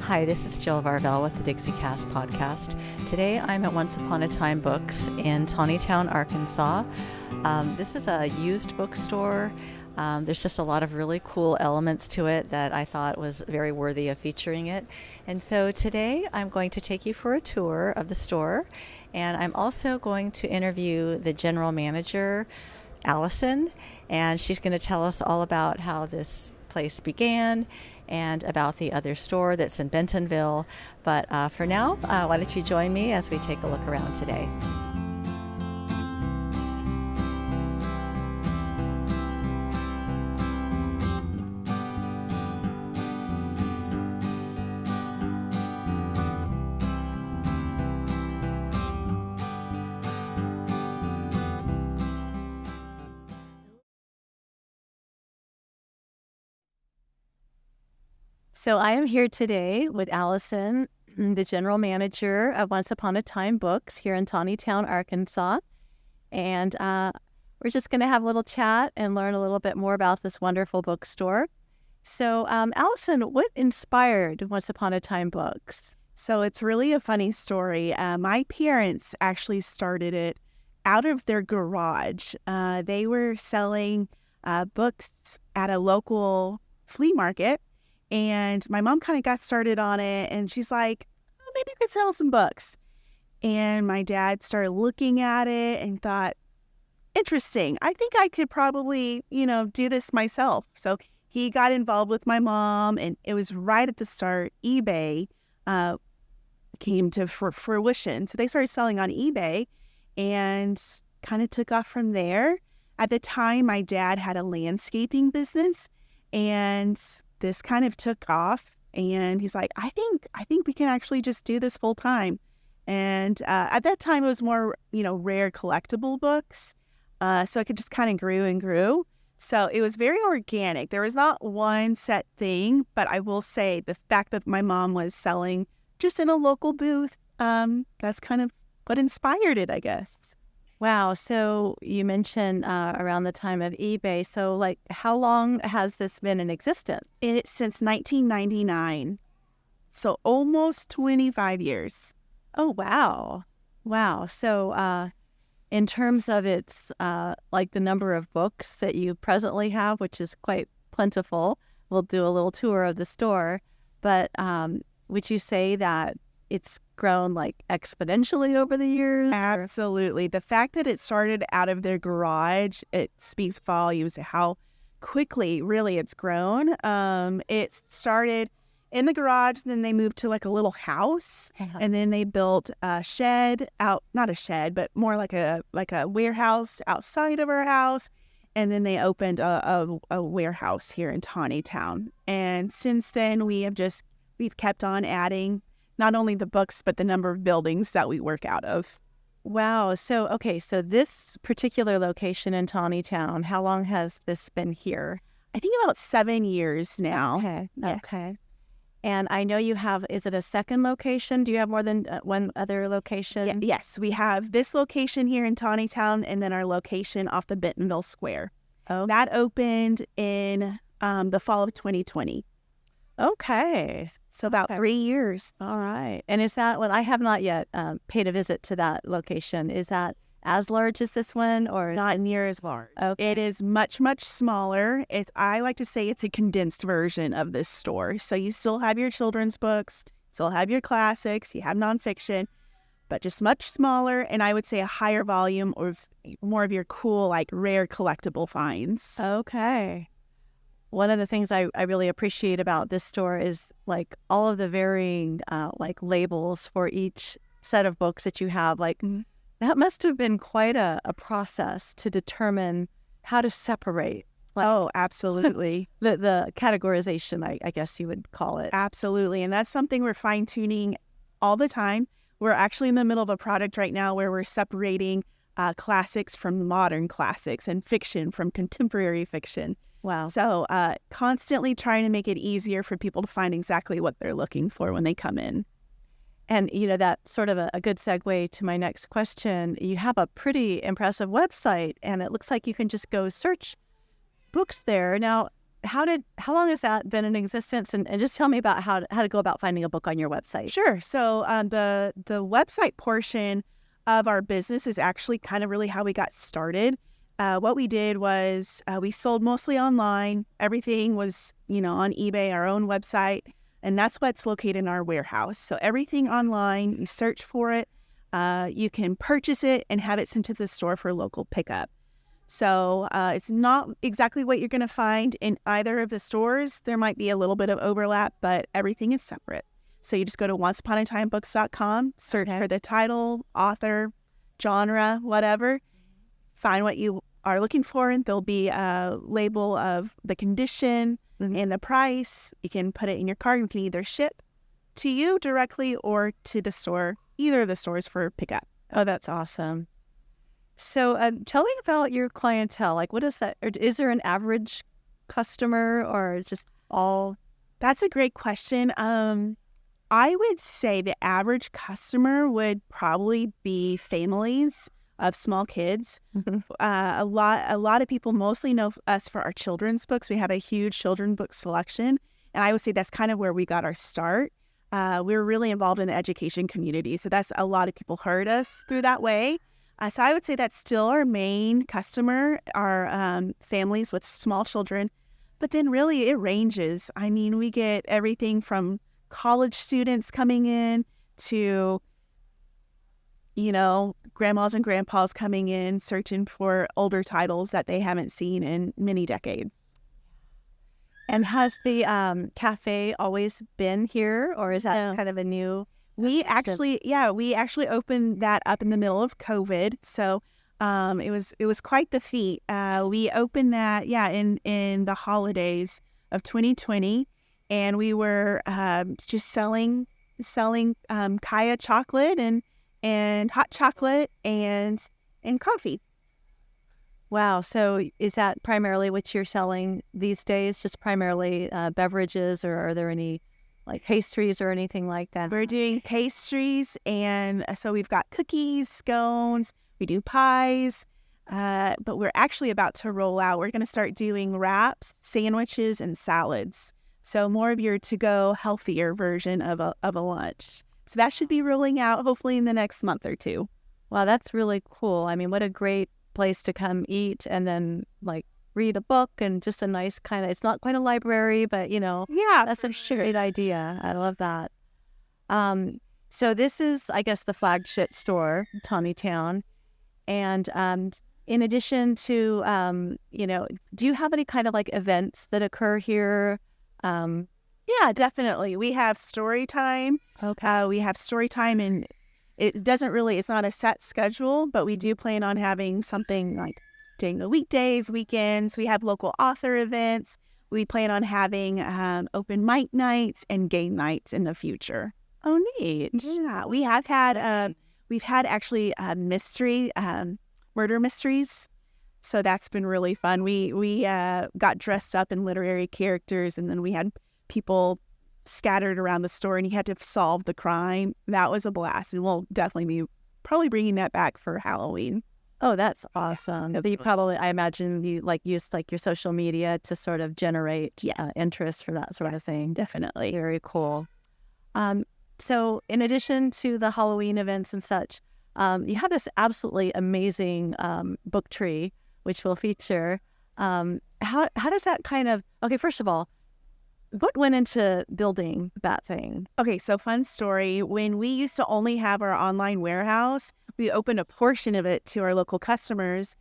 Hi, this is Jill Varvel with the Dixiecast podcast. Today I'm at Once Upon a Time Books in Tawnytown, Arkansas. This is a used bookstore. There's just a lot of really cool elements to it that I thought was very worthy of featuring it. And so today I'm going to take you for a tour of the store, and I'm also going to interview the general manager, Allison, and she's going to tell us all about how this place began and about the other store that's in Bentonville. But for now, why don't you join me as we take a look around today. So I am here today with Allison, the general manager of Once Upon a Time Books here in Tawnytown, Arkansas. And we're just going to have a little chat and learn a little bit more about this wonderful bookstore. So Allison, what inspired Once Upon a Time Books? So it's really a funny story. My parents actually started it out of their garage. They were selling books at a local flea market. And my mom kind of got started on it, and she's like, oh, maybe we could sell some books. And my dad started looking at it and thought, interesting. I think I could probably, do this myself. So he got involved with my mom, and it was right at the start. eBay came to fruition. So they started selling on eBay and kind of took off from there. At the time, my dad had a landscaping business, and this kind of took off, and he's like, I think we can actually just do this full time. And at that time, it was more, rare collectible books. So it just kind of grew and grew. So it was very organic. There was not one set thing, but I will say the fact that my mom was selling just in a local booth, that's kind of what inspired it, I guess. Wow. So you mentioned around the time of eBay. So how long has this been in existence? It's since 1999. So almost 25 years. Oh, wow. Wow. So in terms of its the number of books that you presently have, which is quite plentiful, we'll do a little tour of the store. But would you say that it's grown exponentially over the years? Absolutely. The fact that it started out of their garage, it speaks volumes to how quickly really it's grown. It started in the garage, then they moved to a little house, and then they built a shed not a shed, but more like a warehouse outside of our house. And then they opened a warehouse here in Tawnytown. And since then we've kept on adding not only the books, but the number of buildings that we work out of. Wow. So this particular location in Tawnytown, how long has this been here? I think about 7 years now. Okay. Yes. Okay. And I know you have, is it a second location? Do you have more than one other location? Yes, we have this location here in Tawnytown, and then our location off the Bentonville Square. Oh, that opened in the fall of 2020. Okay. So about 3 years. All right. And is that, I have not yet paid a visit to that location. Is that as large as this one, or? Not near as large. Okay. It is much, much smaller. I like to say it's a condensed version of this store. So you still have your children's books, still have your classics, you have nonfiction, but just much smaller. And I would say a higher volume of more of your cool, rare collectible finds. Okay. One of the things I really appreciate about this store is all of the varying labels for each set of books that you have. That must have been quite a process to determine how to separate. Oh, absolutely. the categorization, I guess you would call it. Absolutely. And that's something we're fine-tuning all the time. We're actually in the middle of a project right now where we're separating classics from modern classics and fiction from contemporary fiction. Wow. So constantly trying to make it easier for people to find exactly what they're looking for when they come in. And, that's sort of a good segue to my next question. You have a pretty impressive website, and it looks like you can just go search books there. Now, how long has that been in existence? And just tell me about how to go about finding a book on your website. Sure. So the website portion of our business is actually kind of really how we got started. What we did was we sold mostly online. Everything was, on eBay, our own website, and that's what's located in our warehouse. So everything online, you search for it, you can purchase it and have it sent to the store for local pickup. So it's not exactly what you're going to find in either of the stores. There might be a little bit of overlap, but everything is separate. So you just go to onceuponatimebooks.com, search for the title, author, genre, whatever, find what you are looking for, and there'll be a label of the condition and the price. You can put it in your cart. You can either ship to you directly or to the store, either of the stores for pickup. Oh, that's awesome. So tell me about your clientele. Like, what is that? Or is there an average customer, or is just all? That's a great question. I would say the average customer would probably be families of small kids. A lot of people mostly know us for our children's books. We have a huge children's book selection, and I would say that's kind of where we got our start. We were really involved in the education community, so that's a lot of people heard us through that way. So I would say that's still our main customer, our families with small children. But then really it ranges. I mean, we get everything from college students coming in to, grandmas and grandpas coming in searching for older titles that they haven't seen in many decades. And has the cafe always been here, or is that kind of a new? We actually opened that up in the middle of COVID. So it was quite the feat. We opened that, in the holidays of 2020, and we were just selling Kaya chocolate and hot chocolate and coffee. Wow. So is that primarily what you're selling these days? Just primarily beverages, or are there any like pastries or anything like that? We're doing pastries, and so we've got cookies, scones, we do pies, but we're actually about to roll out. We're going to start doing wraps, sandwiches, and salads. So more of your to-go, healthier version of a lunch. So that should be rolling out hopefully in the next month or two. Wow, that's really cool. I mean, what a great place to come eat and then like read a book, and just a nice kind of, it's not quite a library, but that's a great idea. I love that. So this is, I guess, the flagship store, Tawnytown. And in addition to, do you have any kind of like events that occur here? Yeah, definitely. We have story time. Okay. We have story time, and it's not a set schedule, but we do plan on having something like during the weekdays, weekends. We have local author events. We plan on having open mic nights and game nights in the future. Oh, neat. Yeah, we've had actually murder mysteries. So that's been really fun. We got dressed up in literary characters, and then we had people scattered around the store, and you had to solve the crime. That was a blast, and we'll definitely be probably bringing that back for Halloween. Oh, that's awesome. So you probably, I imagine, you use your social media to sort of generate interest for that sort of thing. Definitely. Very cool. So in addition to the Halloween events and such, you have this absolutely amazing book tree, which we'll feature. How does that kind of, okay, first of all, what went into building that thing? Okay, so fun story. When we used to only have our online warehouse, we opened a portion of it to our local customers.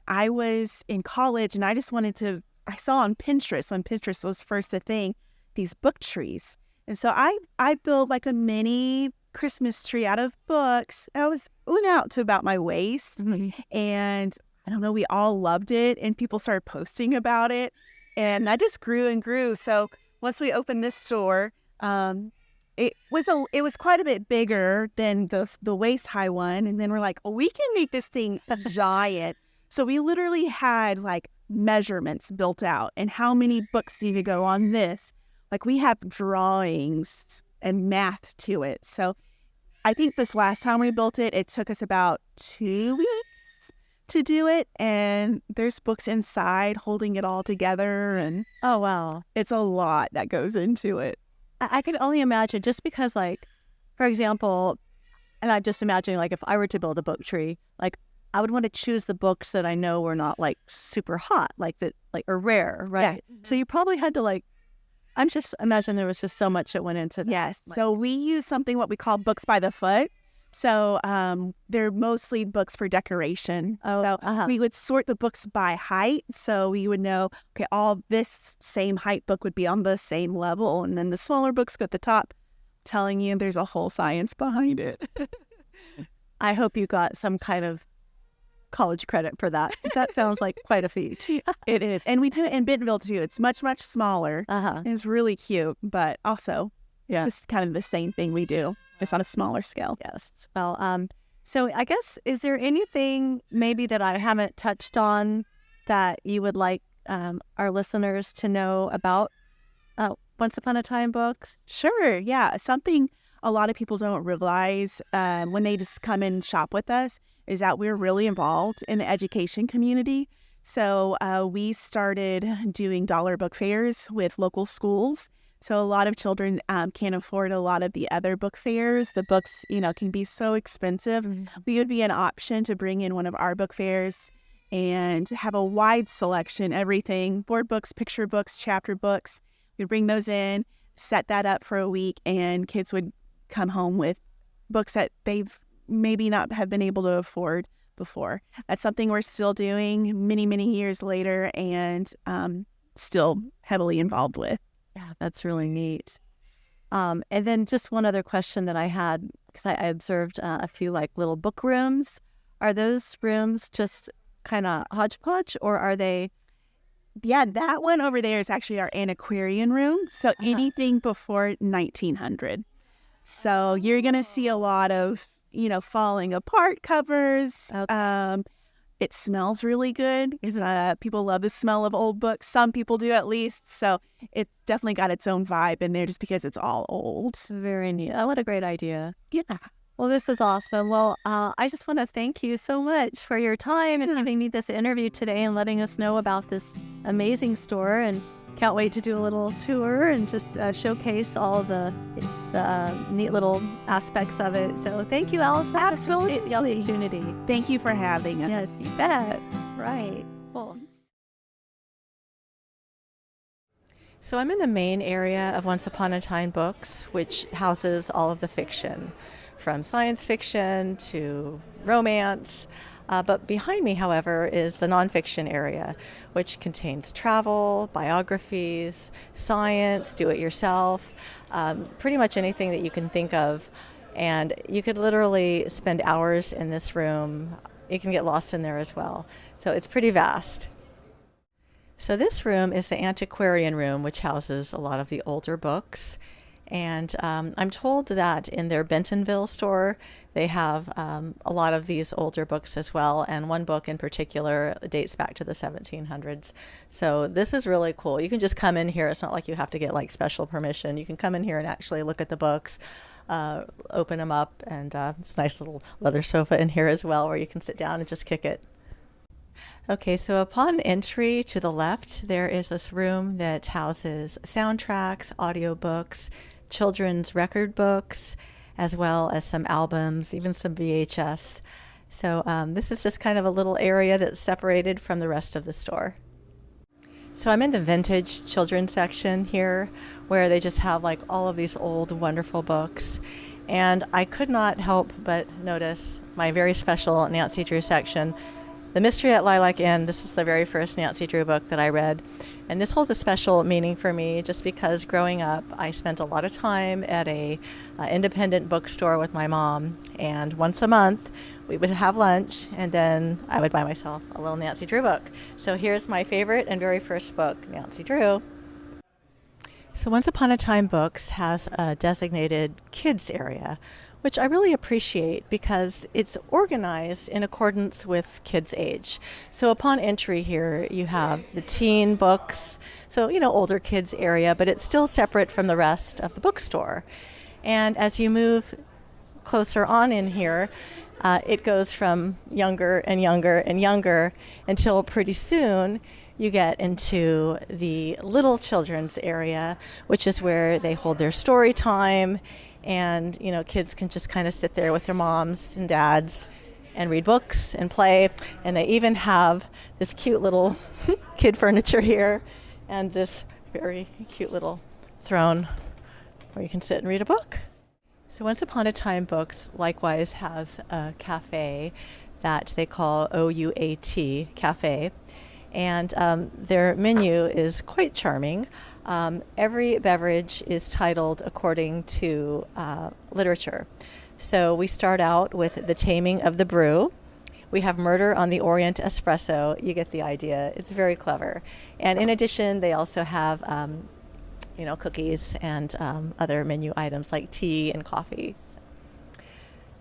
I was in college, and I saw on Pinterest, when Pinterest was first a thing, these book trees. And so I built like a mini Christmas tree out of books. I was out to about my waist. Mm-hmm. And I don't know, we all loved it, and people started posting about it. And that just grew and grew. So once we opened this store, it was quite a bit bigger than the waist high one. And then we're like, we can make this thing giant. So we literally had like measurements built out, and how many books need to go on this. Like we have drawings and math to it. So I think this last time we built it, it took us about 2 weeks to do it, and there's books inside holding it all together, and Oh, wow. it's a lot that goes into it. I could only imagine, just because, like, for example, and I'm just imagining, like, if I were to build a book tree, like, I would want to choose the books that I know were not, like, super hot, like, that, like, are rare, right? Yeah. So you probably had to, like, I'm just imagine there was just so much that went into that. Yes. Like, So we use something what we call books by the foot. So they're mostly books for decoration. So we would sort the books by height. So we would know, okay, all this same height book would be on the same level. And then the smaller books go at the top, telling you there's a whole science behind it. I hope you got some kind of college credit for that. That sounds like quite a feat. It is. And we do it in Bentonville too. It's much, much smaller. It's really cute, but also it's kind of the same thing we do. It's on a smaller scale. Yes. Well, so I guess, is there anything maybe that I haven't touched on that you would like our listeners to know about Once Upon a Time books? Sure. Yeah. Something a lot of people don't realize when they just come and shop with us is that we're really involved in the education community. So we started doing dollar book fairs with local schools. So a lot of children can't afford a lot of the other book fairs. The books, can be so expensive. Mm-hmm. We would be an option to bring in one of our book fairs and have a wide selection, everything, board books, picture books, chapter books. We'd bring those in, set that up for a week, and kids would come home with books that they've maybe not have been able to afford before. That's something we're still doing many, many years later, and still heavily involved with. Yeah, that's really neat. And then just one other question that I had, because I observed a few like little book rooms. Are those rooms just kind of hodgepodge, or are they? Yeah, that one over there is actually our antiquarian room. So anything before 1900. So you're going to see a lot of, falling apart covers. Okay. It smells really good because people love the smell of old books. Some people do, at least. So it's definitely got its own vibe in there just because it's all old. Very neat. Oh, what a great idea. Yeah. Well, this is awesome. Well, I just want to thank you so much for your time and giving me this interview today and letting us know about this amazing store. And can't wait to do a little tour and just showcase all the neat little aspects of it. So thank you, Alice. Absolutely. The opportunity. Thank you for having us. Yes, you bet. Right. Cool. So I'm in the main area of Once Upon a Time Books, which houses all of the fiction, from science fiction to romance. But behind me, however, is the nonfiction area, which contains travel, biographies, science, do-it-yourself, pretty much anything that you can think of. And you could literally spend hours in this room. You can get lost in there as well. So it's pretty vast. So this room is the antiquarian room, which houses a lot of the older books. And I'm told that in their Bentonville store, they have a lot of these older books as well. And one book in particular dates back to the 1700s. So this is really cool. You can just come in here. It's not like you have to get like special permission. You can come in here and actually look at the books, open them up. And it's a nice little leather sofa in here as well where you can sit down and just kick it. Okay, so upon entry to the left, there is this room that houses soundtracks, audiobooks, children's record books, as well as some albums, even some VHS. So this is just kind of a little area that's separated from the rest of the store. So I'm in the vintage children's section here, where they just have like all of these old, wonderful books. And I could not help but notice my very special Nancy Drew section. The Mystery at Lilac Inn, this is the very first Nancy Drew book that I read. And this holds a special meaning for me just because growing up, I spent a lot of time at a independent bookstore with my mom. And once a month, we would have lunch, and then I would buy myself a little Nancy Drew book. So here's my favorite and very first book, Nancy Drew. So Once Upon a Time Books has a designated kids area, which I really appreciate because it's organized in accordance with kids' age. So upon entry here, you have the teen books, so, older kids area, but it's still separate from the rest of the bookstore. And as you move closer on in here, it goes from younger and younger and younger until pretty soon you get into the little children's area, which is where they hold their story time, and kids can just kind of sit there with their moms and dads and read books and play. And they even have this cute little kid furniture here and this very cute little throne where you can sit and read a book. So Once Upon a Time Books likewise has a cafe that they call OUAT Cafe, and their menu is quite charming. Every beverage is titled according to literature. So we start out with The Taming of the Brew. We have Murder on the Orient Espresso. You get the idea. It's very clever. And in addition, they also have cookies and other menu items like tea and coffee.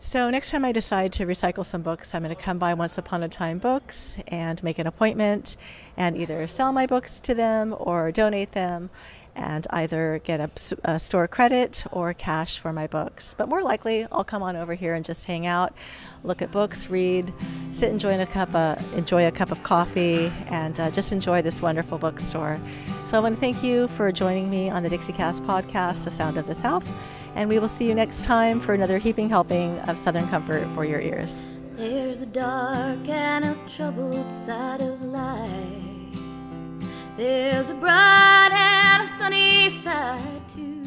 So next time I decide to recycle some books, I'm going to come by Once Upon a Time Books and make an appointment and either sell my books to them or donate them and either get a store credit or cash for my books. But more likely, I'll come on over here and just hang out, look at books, read, sit, enjoy a cup of coffee, and just enjoy this wonderful bookstore. So I want to thank you for joining me on the Dixiecast podcast, The Sound of the South, and we will see you next time for another heaping helping of Southern comfort for your ears. There's a dark and a troubled side of life. There's a bright and a sunny side too.